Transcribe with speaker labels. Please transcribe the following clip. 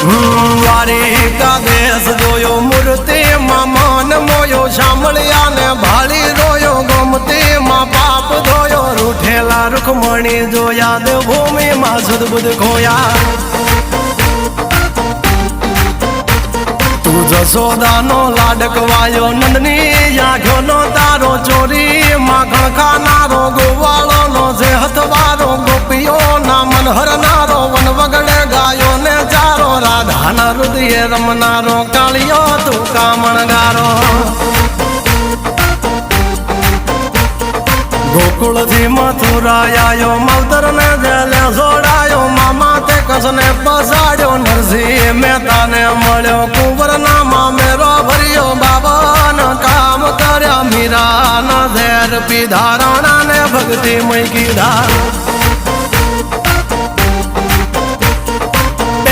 Speaker 1: દ્વારિકા દેશ જોયો મૂર્તિમાં મન મોયો સાંભળ્યા ને ભાળી રોયો ગોમતીમાં પાપ ધોયો રૂઠેલા રૂખમણી જોયા દેવભૂમિમાં સદબુદ્ધ ખોયા તું જશોદાનો લાડકવાયો નંદની આંખોનો તારો ચોરી માખણ ખાનારો ગોવાળોનો જે હથવારો ગોપીઓના મન હરનારો વન વગડે ગાયો ને ચારો રાધાના હૃદયે રમનારો કાળિયો તું કામણગારો ગોકુળથી મથુરા આયો માવતર ને જેલે જોડાયો મામા તે કસને પસાડ્યો નરસિંહ મહેતાને મળ્યો કુંવરના મામેરો ભર્યો બાબાના કામ કર્યા મીરાના ઝેર પીધા રાણાને ભક્તિ મય કીધા